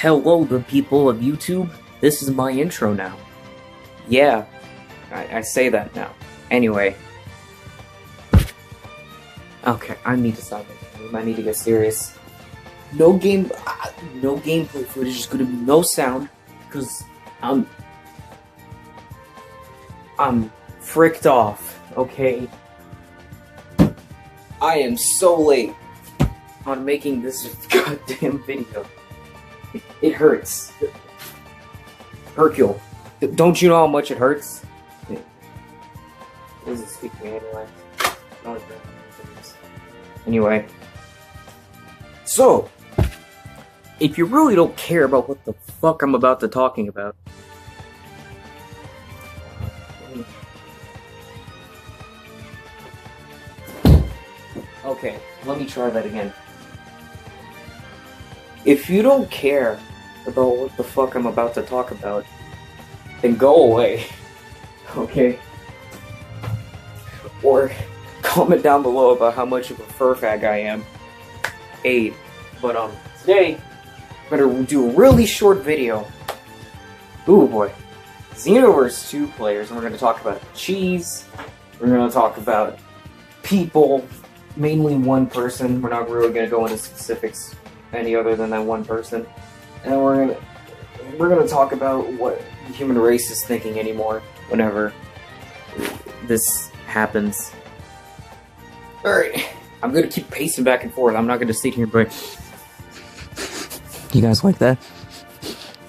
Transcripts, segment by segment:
Hello, the people of YouTube. This is my intro now. Yeah, I say that now. Anyway. Okay, I need to stop it. I need to get serious. No gameplay footage is gonna be no sound, because I'm fricked off, okay? I am so late on making this goddamn video. It hurts. Hercule, don't you know how much it hurts? What does it speak to me anyway? Anyway. So, if you really don't care about what the fuck I'm about to talking about, okay, let me try that again. If you don't care about what the fuck I'm about to talk about, then go away, okay? Or comment down below about how much of a fur fag I am. But today, I'm gonna do a really short video. Ooh boy. Xenoblade 2 players, and we're gonna talk about cheese, we're gonna talk about people, mainly one person. We're not really gonna go into specifics any other than that one person. And we're gonna talk about what the human race is thinking anymore whenever this happens. Alright, I'm gonna keep pacing back and forth. I'm not gonna sit here but you guys like that?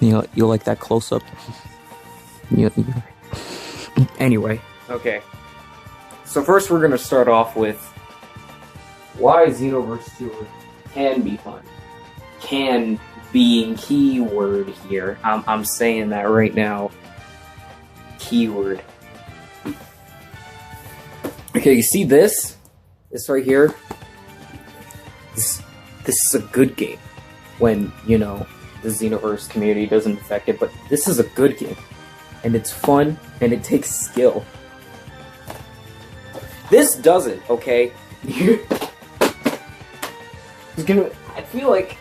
You like that close up? Anyway, okay. So first we're gonna start off with why Xenoblade 2 can be fun. Can being keyword here. I'm saying that right now. Keyword. Okay, you see this? This right here? This is a good game. When, you know, the Xenoverse community doesn't affect it, but this is a good game. And it's fun, and it takes skill. This doesn't, okay? I feel like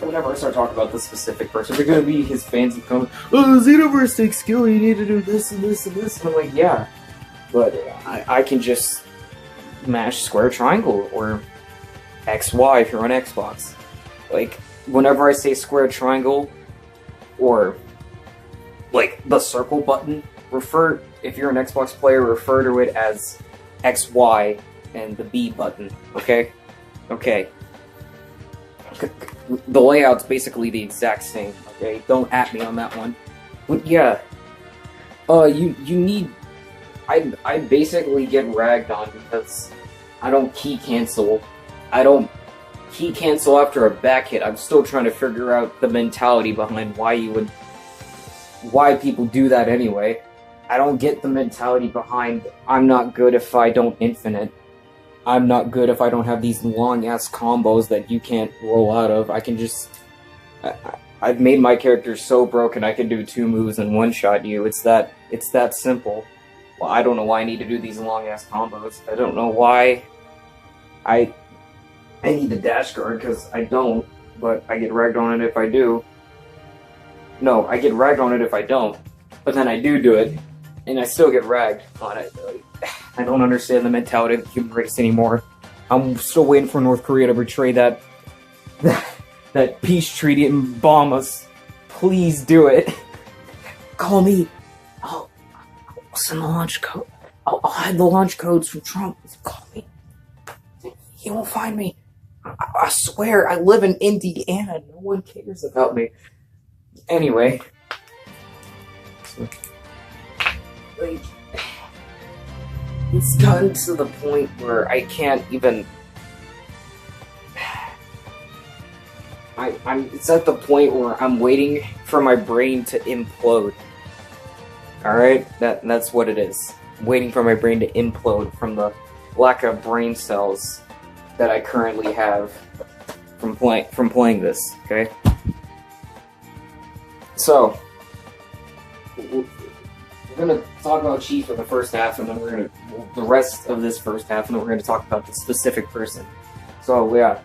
whenever I start talking about this specific person, they're gonna be his fans and come, oh, Xenoverse takes skill, you need to do this and this and this. And I'm like, yeah, but I can just mash square triangle or XY if you're on Xbox. Like, whenever I say square triangle or like the circle button, if you're an Xbox player, refer to it as XY and the B button, okay? Okay. The layout's basically the exact same, okay? Don't at me on that one. But yeah, you need... I basically get ragged on because I don't key cancel. I don't key cancel after a back hit. I'm still trying to figure out the mentality behind why people do that anyway. I don't get the mentality behind I'm not good if I don't infinite. I'm not good if I don't have these long-ass combos that you can't roll out of. I can just... I've made my character so broken I can do 2 moves and one-shot you. It's that simple. Well, I don't know why I need to do these long-ass combos. I don't know why I need the dash guard, because I don't, but I get ragged on it if I do. No, I get ragged on it if I don't, but then I do it, and I still get ragged on it. I don't understand the mentality of the human race anymore. I'm still waiting for North Korea to betray that peace treaty and bomb us. Please do it. Call me. I'll send the launch code. I'll hide the launch codes from Trump. Call me. He won't find me. I swear, I live in Indiana. No one cares about me. Anyway. Like, it's gotten to the point where I can't even... It's at the point where I'm waiting for my brain to implode. Alright? That's what it is. I'm waiting for my brain to implode from the lack of brain cells that I currently have from playing this, okay? So, we're gonna talk about Chief for the first half, and then the rest of this first half, and then we're gonna talk about the specific person. So, yeah.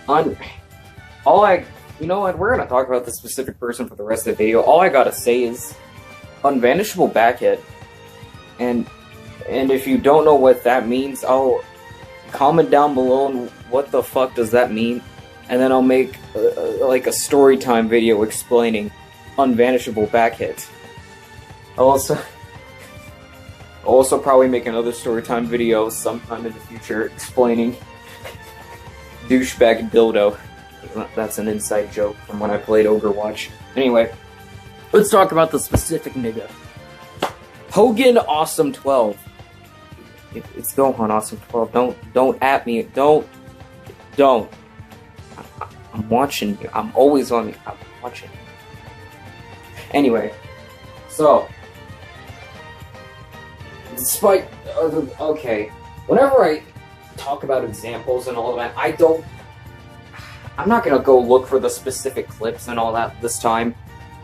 on all I, you know what? We're gonna talk about this specific person for the rest of the video. All I gotta say is unvanishable back hit, and if you don't know what that means, I'll comment down below and what the fuck does that mean, and then I'll make like a story time video explaining unvanishable back hit. I'll also probably make another story time video sometime in the future explaining douchebag dildo. That's an inside joke from when I played Overwatch. Anyway, let's talk about the specific nigga. hogeybun12. It's Gohan Awesome 12. Don't at me. Don't. I'm watching you. I'm always on you. I'm watching you. Anyway, so despite okay, whenever I talk about examples and all that, I'm not gonna go look for the specific clips and all that this time.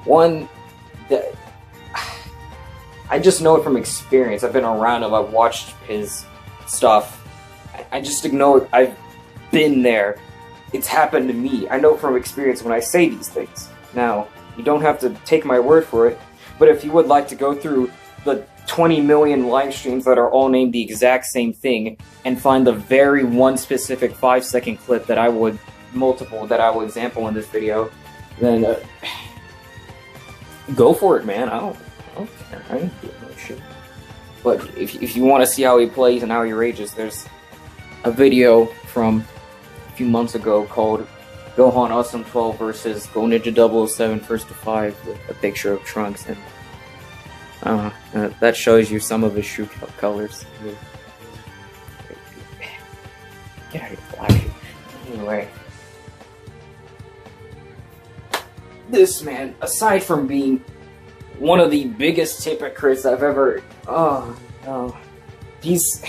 One, I just know it from experience. I've been around him. I've watched his stuff. I just know it. I've been there. It's happened to me. I know from experience when I say these things. Now, you don't have to take my word for it, but if you would like to go through the 20 million live streams that are all named the exact same thing and find the very one specific 5-second clip that I would example in this video, then go for it, man. I don't care. I ain't doing no shit. But if you want to see how he plays and how he rages, there's a video from a few months ago called Gohan Awesome 12 versus Go Ninja 007 First to 5 with a picture of Trunks, and that shows you some of his shoe colors. Get out of here, Flash. Anyway, this man, aside from being one of the biggest hypocrites I've ever... Oh, no. He's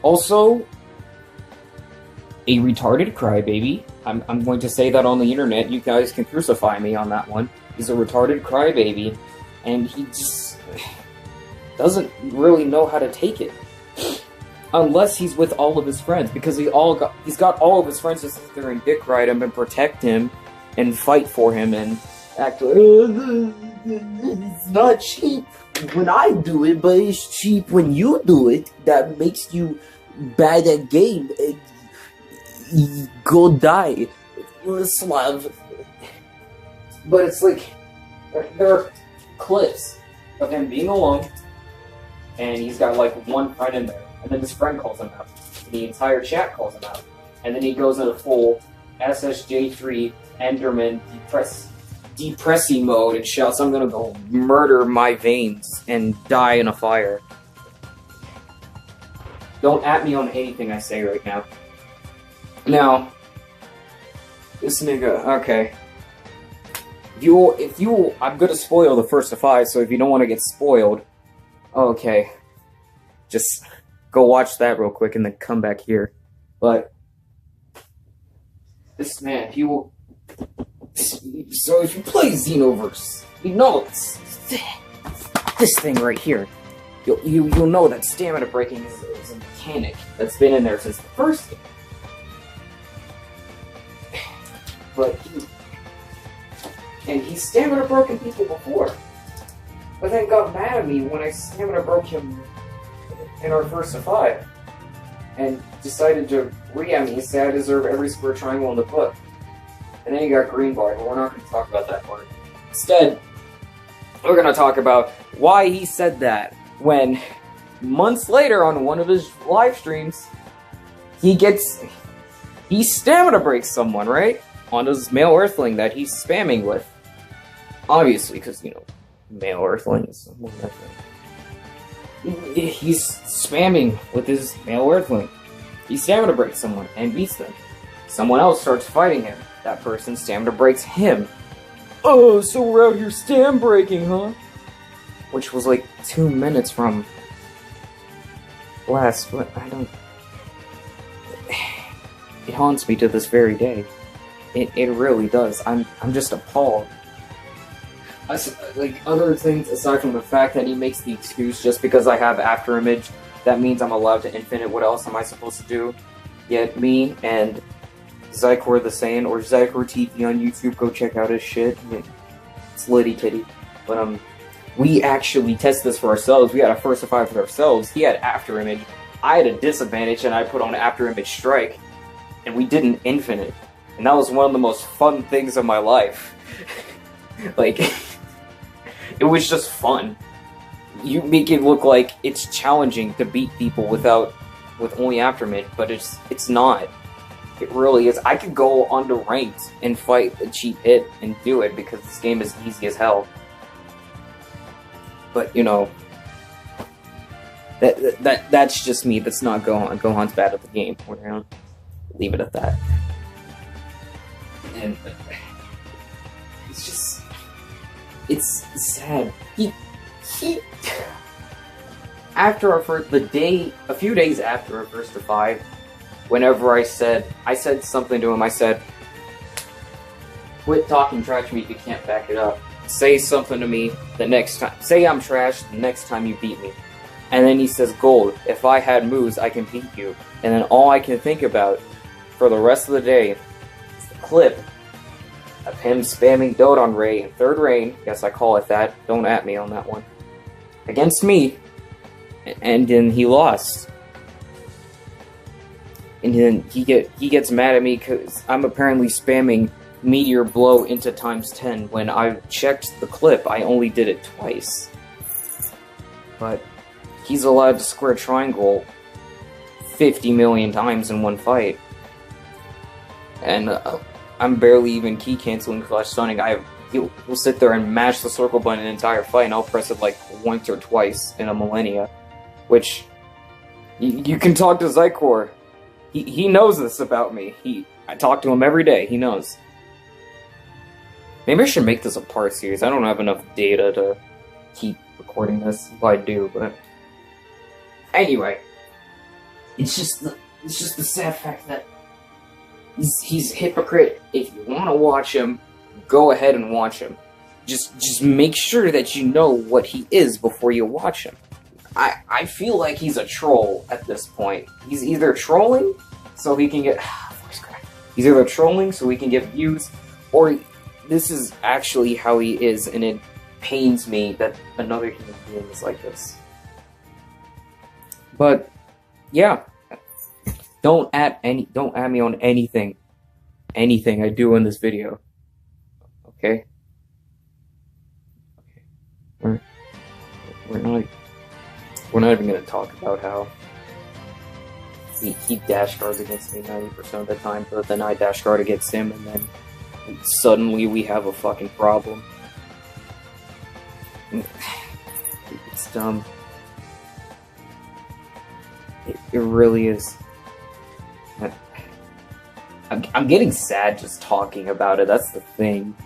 also a retarded crybaby. I'm going to say that on the internet. You guys can crucify me on that one. He's a retarded crybaby, and he just doesn't really know how to take it. Unless he's with all of his friends, because he's got all of his friends to sit there and dick ride him and protect him and fight for him and act like, it's not cheap when I do it, but it's cheap when you do it. That makes you bad at game. Go die, Slav. But it's like, there are clips of him being alone, and he's got like one friend in there, and then his friend calls him out. The entire chat calls him out. And then he goes into full SSJ3 Enderman depressy mode and shouts, I'm gonna go murder my veins and die in a fire. Don't at me on anything I say right now. Now, this nigga, okay. If you, I'm gonna spoil the first to 5, so if you don't want to get spoiled, okay, just go watch that real quick and then come back here. But this man, he will. So if you play Xenoverse, you know it's this thing right here. You'll know that stamina breaking is a mechanic that's been in there since the first game. But he's stamina broken people before. But then got mad at me when I stamina broke him in our first to 5. And decided to re-at me and say I deserve every square triangle in the book. And then he got green bar, but we're not going to talk about that part. Instead, we're going to talk about why he said that when months later on one of his live streams, he stamina breaks someone, right? On his male earthling that he's spamming with. Obviously, because, you know, male earthling is someone that he's spamming with his male earthling. He stamina breaks someone and beats them. Someone else starts fighting him. That person stamina breaks him. Oh, so we're out here stam breaking, huh? Which was like 2 minutes from last, but I don't... It haunts me to this very day. It really does. I'm just appalled. Like, other things aside from the fact that he makes the excuse just because I have after image, that means I'm allowed to infinite. What else am I supposed to do? Get me and Zycor the Saiyan, or Zycor TV on YouTube. Go check out his shit. It's litty titty. But, we actually tested this for ourselves. We had a first to 5 with ourselves. He had After Image. I had a disadvantage, and I put on After Image Strike. And we did an infinite. And that was one of the most fun things of my life. Like, it was just fun. You make it look like it's challenging to beat people with only After Image, but it's not. It really is. I could go onto ranked and fight a cheap hit and do it because this game is easy as hell. But, you know, that's just me. That's not Gohan. Gohan's bad at the game. We're gonna leave it at that. And it's just, it's sad. After our first, a few days after our first to 5, whenever I said something to him, I said, quit talking trash to me if you can't back it up. Say something to me the next time. Say I'm trash the next time you beat me. And then he says, Gold, if I had moves, I can beat you. And then all I can think about for the rest of the day is the clip of him spamming Dodon Ray in 3rd Reign. Yes, I call it that. Don't at me on that one. Against me. And then he lost. And then he gets mad at me because I'm apparently spamming Meteor Blow into ×10 when I checked the clip. I only did it twice. But he's allowed to square triangle 50 million times in one fight. And I'm barely even key canceling / stunning. He'll sit there and mash the circle button an entire fight, and I'll press it like once or twice in a millennia. Which, you can talk to Zycor. He knows this about me. I talk to him every day. He knows. Maybe I should make this a part series. I don't have enough data to keep recording this. If I do, but anyway, it's just the sad fact that he's a hypocrite. If you want to watch him, go ahead and watch him. Just make sure that you know what he is before you watch him. I feel like he's a troll at this point. He's either trolling so he can get voice crack. He's either trolling so he can get views, or this is actually how he is, and it pains me that another human being is like this. But yeah, don't at me on anything I do in this video. Okay? We're not even gonna talk about how he dash guards against me 90% of the time, but then I dash guard against him, and then suddenly we have a fucking problem. It's dumb. It really is. I'm getting sad just talking about it. That's the thing.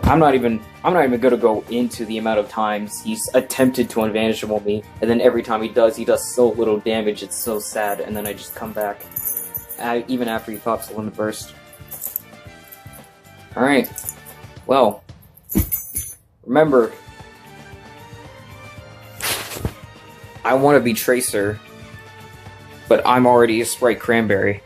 I'm not even gonna go into the amount of times he's attempted to advantage-able me, and then every time he does so little damage. It's so sad, and then I just come back, even after he pops the limit burst. All right, well, remember, I want to be Tracer, but I'm already a Sprite Cranberry.